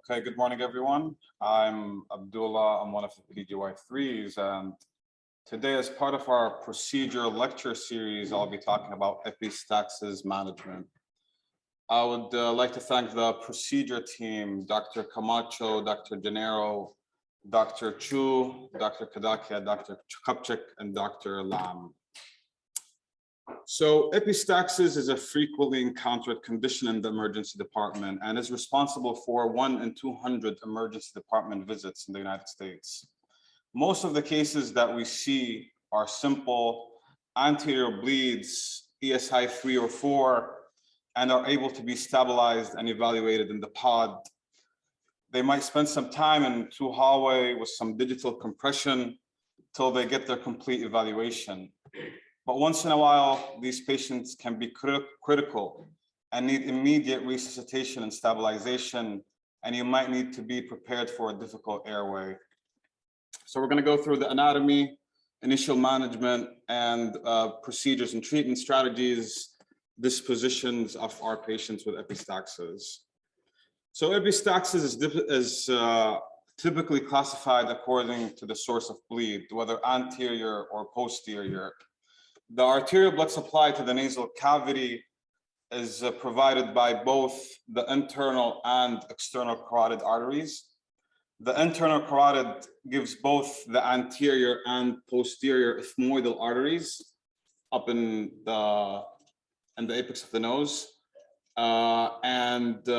Okay, good morning, everyone. I'm Abdullah. I'm one of the PDGY3s, and today, as part of our procedure lecture series, I'll be talking about Epistaxis management. I would like to thank the procedure team, Dr. Camacho, Dr. Gennaro, Dr. Chu, Dr. Kadakia, Dr. Kupchik, and Dr. Lam. So epistaxis is a frequently encountered condition in the emergency department and is responsible for 1 in 200 emergency department visits in the United States. Most of the cases that we see are simple anterior bleeds, ESI 3 or 4, and are able to be stabilized and evaluated in the pod. They might spend some time in through hallway with some digital compression till they get their complete evaluation. But once in a while, these patients can be critical and need immediate resuscitation and stabilization, and you might need to be prepared for a difficult airway. So we're going to go through the anatomy, initial management, and procedures and treatment strategies, dispositions of our patients with epistaxis. So epistaxis is typically classified according to the source of bleed, whether anterior or posterior. The arterial blood supply to the nasal cavity is provided by both the internal and external carotid arteries. The internal carotid gives both the anterior and posterior ethmoidal arteries up in the apex of the nose. The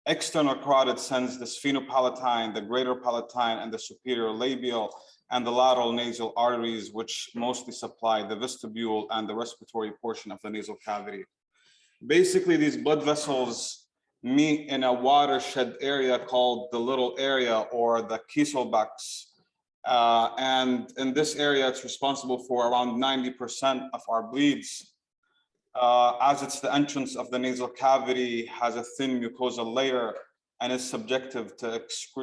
external carotid sends the sphenopalatine, the greater palatine, and the superior labial, and the lateral nasal arteries, which mostly supply the vestibule and the respiratory portion of the nasal cavity. Basically, these blood vessels meet in a watershed area called the little area or the Kieselbachs. And in this area, it's responsible for around 90% of our bleeds. As it's the entrance of the nasal cavity, has a thin mucosal layer, and is subjective to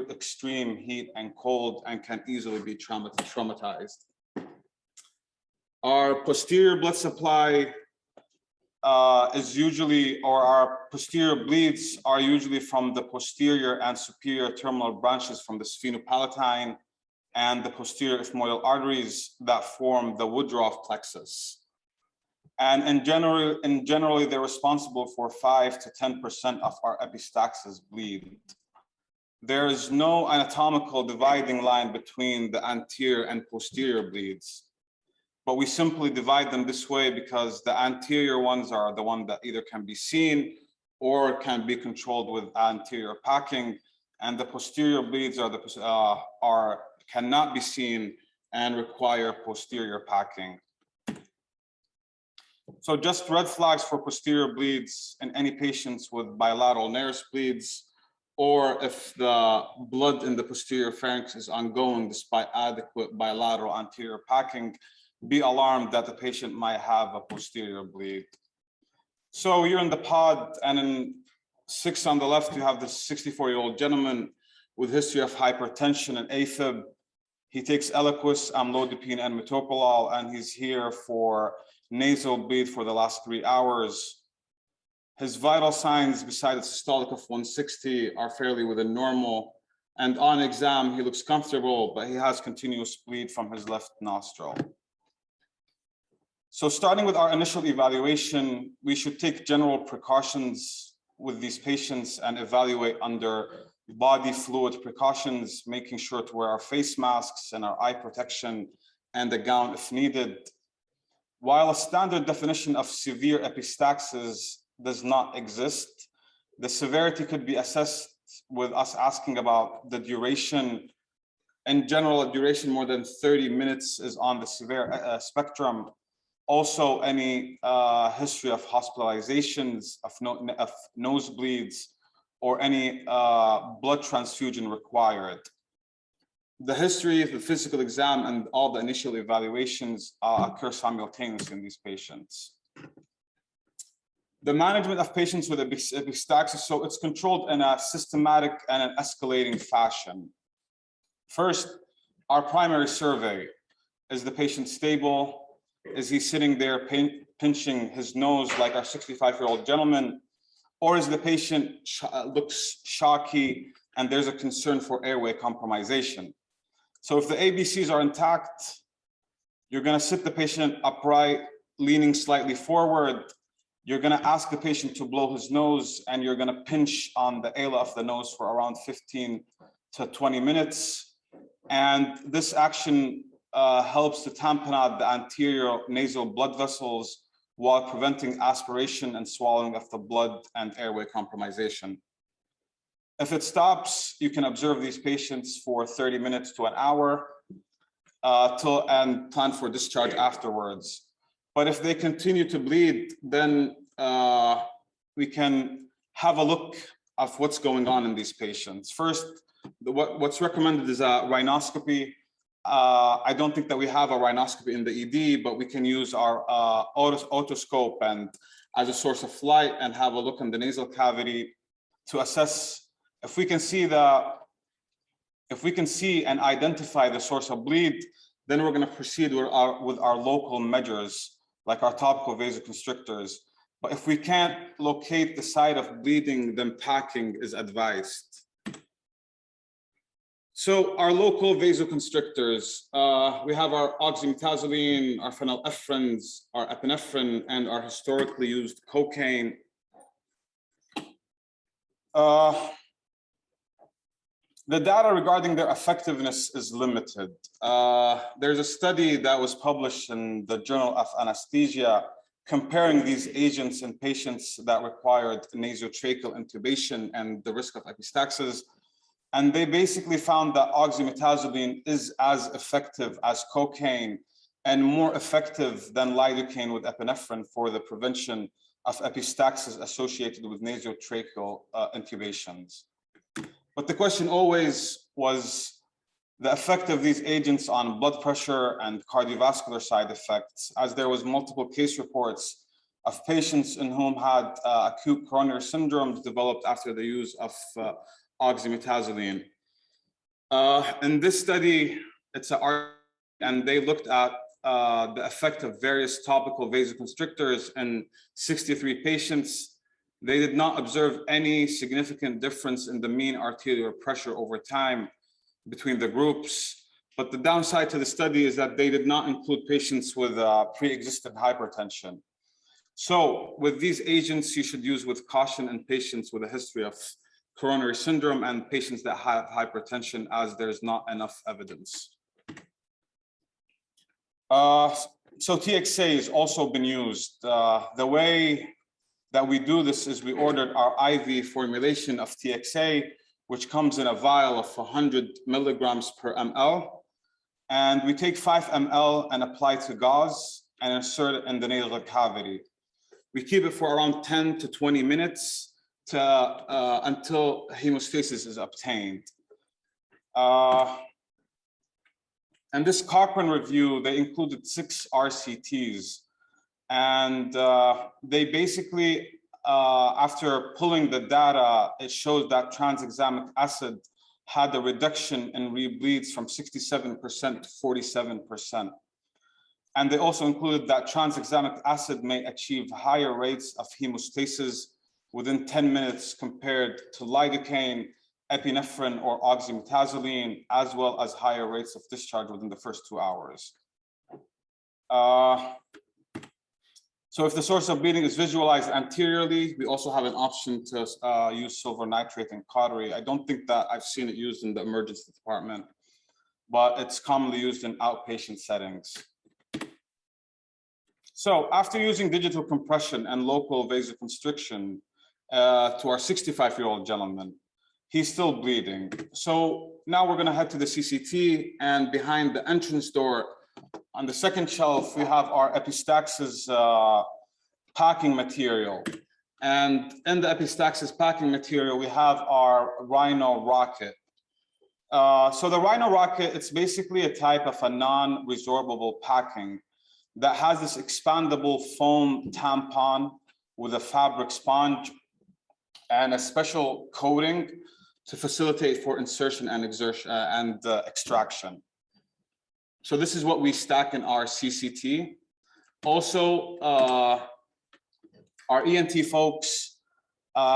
extreme heat and cold and can easily be traumatized. Our posterior blood supply is usually, or our posterior bleeds are usually from the posterior and superior terminal branches from the sphenopalatine and the posterior ethmoidal arteries that form the Woodruff plexus. And in generally, they're responsible for 5 to 10% of our epistaxis bleed. There is no anatomical dividing line between the anterior and posterior bleeds, but we simply divide them this way because the anterior ones are the one that either can be seen or can be controlled with anterior packing, and the posterior bleeds are cannot be seen and require posterior packing. So just red flags for posterior bleeds in any patients with bilateral Neris bleeds, or if the blood in the posterior pharynx is ongoing despite adequate bilateral anterior packing, be alarmed that the patient might have a posterior bleed. So you're in the pod, and in 6 on the left, you have this 64-year-old gentleman with history of hypertension and AFib. He takes Eliquis, amlodipine, and metoprolol, and he's here for nasal bleed for the last 3 hours. His vital signs, besides a systolic of 160, are fairly within normal. And on exam, he looks comfortable, but he has continuous bleed from his left nostril. So starting with our initial evaluation, we should take general precautions with these patients and evaluate under body fluid precautions, making sure to wear our face masks and our eye protection and a gown if needed. While a standard definition of severe epistaxis does not exist, the severity could be assessed with us asking about the duration. In general, a duration more than 30 minutes is on the severe spectrum. Also, any history of hospitalizations, of nosebleeds, or any blood transfusion required. The history, the physical exam, and all the initial evaluations occur simultaneously in these patients. The management of patients with epistaxis, so it's controlled in a systematic and an escalating fashion. First, our primary survey. Is the patient stable? Is he sitting there pinching his nose like our 65-year-old gentleman? or is the patient looks shocky and there's a concern for airway compromisation. So if the ABCs are intact, you're going to sit the patient upright, leaning slightly forward. You're going to ask the patient to blow his nose, and you're going to pinch on the ala of the nose for around 15 to 20 minutes. And this action helps to tampen out the anterior nasal blood vessels while preventing aspiration and swallowing of the blood and airway compromisation. If it stops, you can observe these patients for 30 minutes to an hour and plan for discharge afterwards. But if they continue to bleed, then we can have a look of what's going on in these patients. First, what's recommended is a rhinoscopy. I don't think that we have a rhinoscopy in the ED, but we can use our otoscope and as a source of light and have a look in the nasal cavity to assess if we can see and identify the source of bleed. Then we're going to proceed with our local measures, like our topical vasoconstrictors. But if we can't locate the site of bleeding, then packing is advised. So our local vasoconstrictors, we have our oxymetazoline, our phenylephrines, our epinephrine, and our historically used cocaine. The data regarding their effectiveness is limited. There's a study that was published in the Journal of Anesthesia comparing these agents in patients that required nasotracheal intubation and the risk of epistaxis. And they basically found that oxymetazoline is as effective as cocaine and more effective than lidocaine with epinephrine for the prevention of epistaxis associated with nasotracheal intubations. But the question always was the effect of these agents on blood pressure and cardiovascular side effects, as there was multiple case reports of patients in whom had acute coronary syndromes developed after the use of oxymetazoline. In this study, and they looked at the effect of various topical vasoconstrictors in 63 patients. They did not observe any significant difference in the mean arterial pressure over time between the groups. But the downside to the study is that they did not include patients with pre-existing hypertension. So with these agents, you should use with caution in patients with a history of coronary syndrome and patients that have hypertension, as there's not enough evidence. So TXA has also been used. The way that we do this is we ordered our IV formulation of TXA, which comes in a vial of 100 milligrams per ml. And we take 5 ml and apply to gauze and insert it in the nasal cavity. We keep it for around 10 to 20 minutes until hemostasis is obtained. And this Cochrane review, they included 6 RCTs. And they basically, after pulling the data, it shows that tranexamic acid had a reduction in rebleeds from 67% to 47%. And they also included that tranexamic acid may achieve higher rates of hemostasis within 10 minutes compared to lidocaine, epinephrine, or oxymetazoline, as well as higher rates of discharge within the first 2 hours. So if the source of bleeding is visualized anteriorly, we also have an option to use silver nitrate and cautery. I don't think that I've seen it used in the emergency department, but it's commonly used in outpatient settings. So after using digital compression and local vasoconstriction to our 65-year-old gentleman, he's still bleeding. So now we're gonna head to the CCT, and behind the entrance door, on the second shelf, we have our Epistaxis packing material. And in the Epistaxis packing material, we have our Rhino rocket. So the Rhino rocket, it's basically a type of a non-resorbable packing that has this expandable foam tampon with a fabric sponge and a special coating to facilitate for insertion and extraction. So this is what we stack in our CCT. Also, our ENT folks,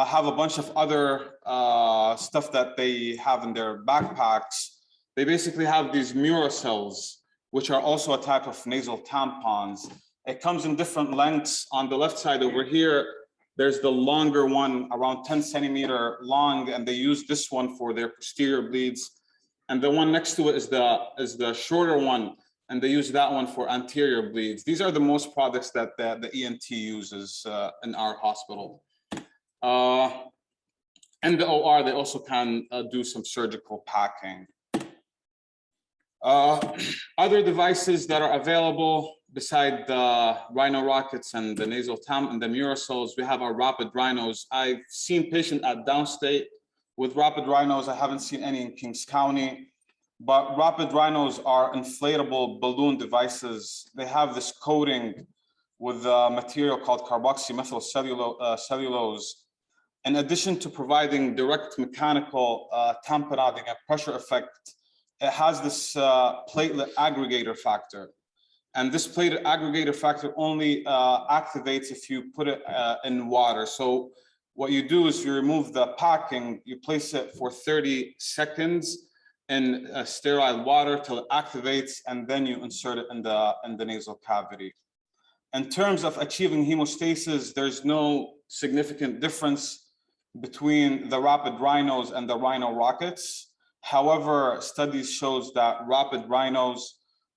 have a bunch of other stuff that they have in their backpacks. They basically have these Muracells, which are also a type of nasal tampons. It comes in different lengths. On the left side over here, there's the longer one, around 10 centimeter long, and they use this one for their posterior bleeds. And the one next to it is the shorter one, and they use that one for anterior bleeds. These are the most products that the ENT uses in our hospital. And the OR, they also can do some surgical packing. Other devices that are available beside the rhino rockets and the nasal tam and the Muracells, we have our rapid rhinos. I've seen patients at downstate with rapid rhinos. I haven't seen any in Kings County, but rapid rhinos are inflatable balloon devices. They have this coating with a material called carboxymethyl cellulose. In addition to providing direct mechanical tamponading and pressure effect, it has this platelet aggregator factor. And this platelet aggregator factor only activates if you put it in water. So what you do is you remove the packing, you place it for 30 seconds in sterile water till it activates, and then you insert it in the nasal cavity. In terms of achieving hemostasis, there's no significant difference between the rapid rhinos and the rhino rockets. However, studies shows that rapid rhinos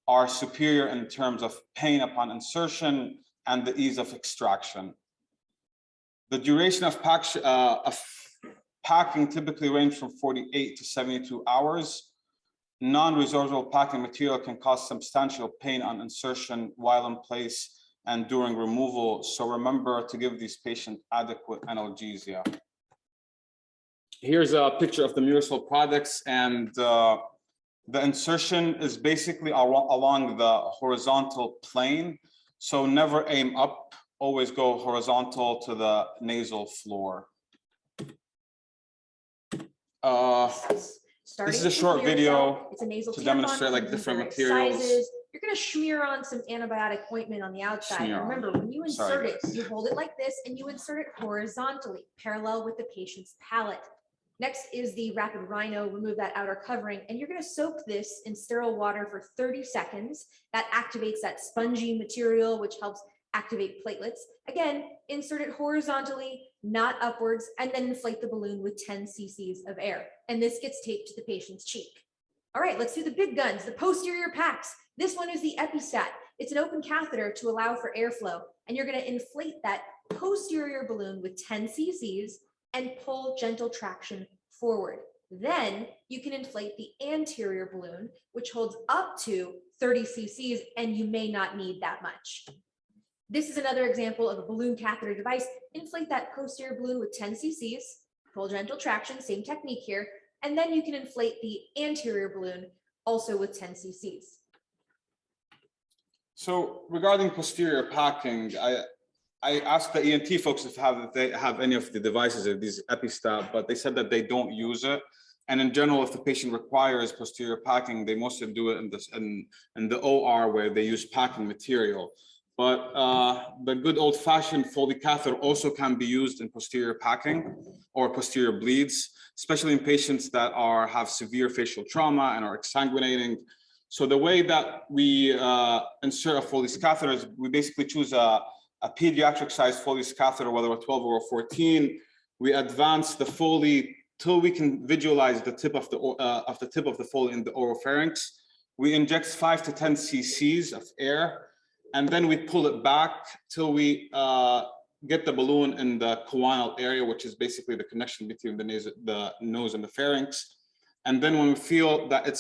are superior in terms of pain upon insertion and the ease of extraction. The duration of packing typically range from 48 to 72 hours. Non-resorbable packing material can cause substantial pain on insertion while in place and during removal. So remember to give these patients adequate analgesia. Here's a picture of the Muracell products, and the insertion is basically along the horizontal plane. So never aim up, always go horizontal to the nasal floor. This is a short video to demonstrate like different materials. Sizes. You're going to smear on some antibiotic ointment on the outside. Remember, when you insert it, you hold it like this and you insert it horizontally, parallel with the patient's palate. Next is the rapid rhino. Remove that outer covering, and you're going to soak this in sterile water for 30 seconds. That activates that spongy material, which helps activate platelets. Again, insert it horizontally, not upwards, and then inflate the balloon with 10 cc's of air. And this gets taped to the patient's cheek. All right, let's do the big guns, the posterior packs. This one is the Epistat. It's an open catheter to allow for airflow. And you're going to inflate that posterior balloon with 10 cc's and pull gentle traction forward. Then you can inflate the anterior balloon, which holds up to 30 cc's, and you may not need that much. This is another example of a balloon catheter device. Inflate that posterior balloon with 10 cc's, pull gentle traction, same technique here, and then you can inflate the anterior balloon also with 10 cc's. So regarding posterior packing, I asked the ENT folks if they have any of the devices of these Epistat, but they said that they don't use it. And in general, if the patient requires posterior packing, they mostly do it in the OR where they use packing material. But the good old-fashioned Foley catheter also can be used in posterior packing or posterior bleeds, especially in patients that have severe facial trauma and are exsanguinating. So the way that we insert a Foley's catheter is we basically choose a pediatric sized Foley's catheter, whether a 12 or a 14. We advance the Foley till we can visualize the tip of the Foley in the oropharynx. We inject 5 to 10 cc's of air, and then we pull it back till we get the balloon in the choanal area, which is basically the connection between the nose and the pharynx. And then when we feel that it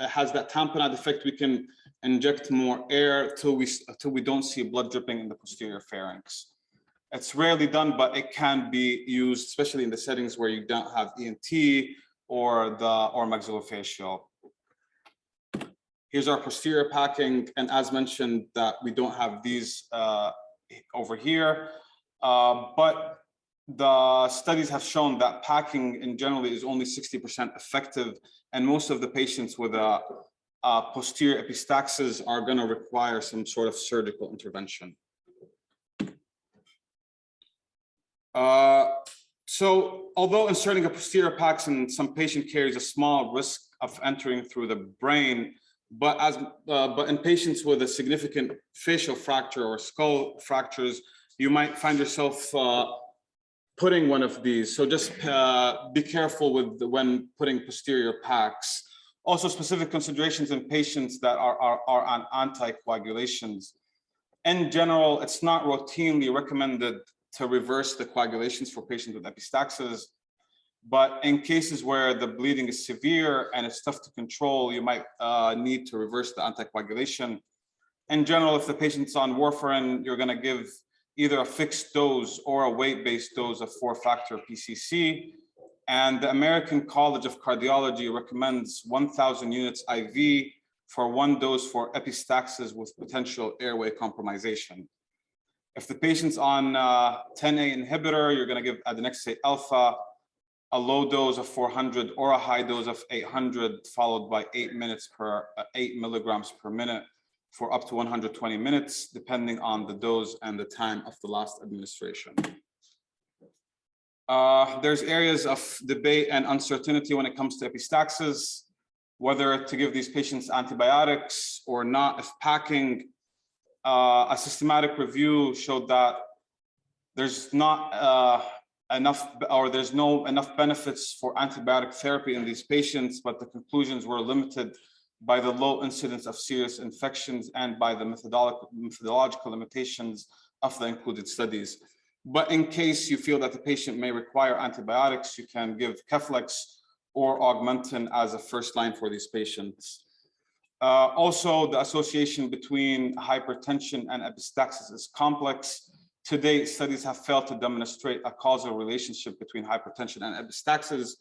has that tamponade effect, we can inject more air till we don't see blood dripping in the posterior pharynx. It's rarely done, but it can be used, especially in the settings where you don't have ENT or maxillofacial. Here's our posterior packing, and as mentioned, that we don't have these over here, but the studies have shown that packing in generally is only 60% effective, and most of the patients with a posterior epistaxis are going to require some sort of surgical intervention. So although inserting a posterior pax in some patient carries a small risk of entering through the brain, but in patients with a significant facial fracture or skull fractures, you might find yourself putting one of these. So just be careful with when putting posterior packs. Also, specific considerations in patients that are on anticoagulations. In general, it's not routinely recommended to reverse the coagulations for patients with epistaxis, but in cases where the bleeding is severe and it's tough to control, you might need to reverse the anticoagulation. In general, if the patient's on warfarin, you're going to give either a fixed dose or a weight-based dose of 4-factor PCC. And the American College of Cardiology recommends 1,000 units IV for 1 dose for epistaxis with potential airway compromisation. If the patient's on 10A inhibitor, you're going to give adenosine alpha, a low dose of 400 or a high dose of 800, followed by 8 milligrams per minute for up to 120 minutes, depending on the dose and the time of the last administration. There's areas of debate and uncertainty when it comes to epistaxis, whether to give these patients antibiotics or not. If packing, a systematic review showed that there's not there's no enough benefits for antibiotic therapy in these patients, but the conclusions were limited by the low incidence of serious infections and by the methodological limitations of the included studies. But in case you feel that the patient may require antibiotics, you can give Keflex or Augmentin as a first line for these patients. Also, the association between hypertension and epistaxis is complex. To date, studies have failed to demonstrate a causal relationship between hypertension and epistaxis.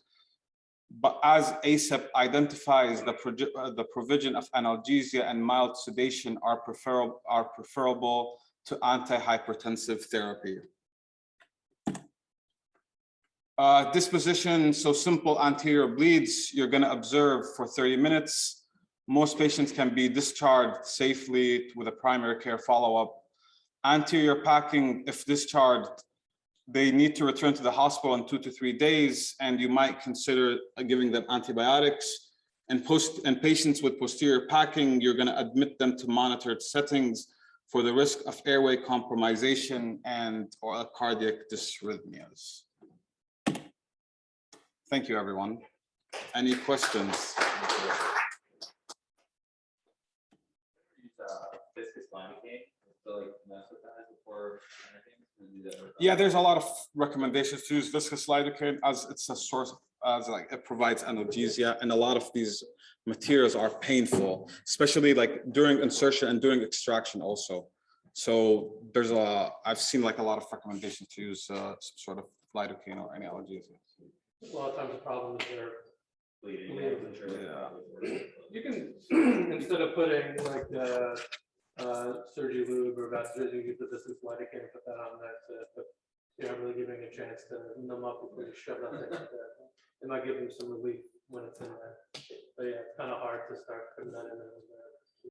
But as ACEP identifies, the provision of analgesia and mild sedation are preferable to antihypertensive therapy. Disposition, so simple anterior bleeds, you're going to observe for 30 minutes. Most patients can be discharged safely with a primary care follow-up. Anterior packing, if discharged, they need to return to the hospital in 2 to 3 days, and you might consider giving them antibiotics. And patients with posterior packing, you're going to admit them to monitored settings for the risk of airway compromisation or cardiac dysrhythmias. Thank you, everyone. Any questions? Yeah, there's a lot of recommendations to use viscous lidocaine as it's a source, as like it provides analgesia, and a lot of these materials are painful, especially like during insertion and during extraction also. So there's I've seen like a lot of recommendations to use some sort of lidocaine or any analgesia. A lot of times the problem is they're bleeding. Yeah. You can, instead of putting like the surgery lube or vascular, you can put this lidocaine and put that on there, but you're not really giving a chance to numb up before you shove that thing in there. It might give them some relief when it's in there. But yeah, it's kind of hard to start putting that in there.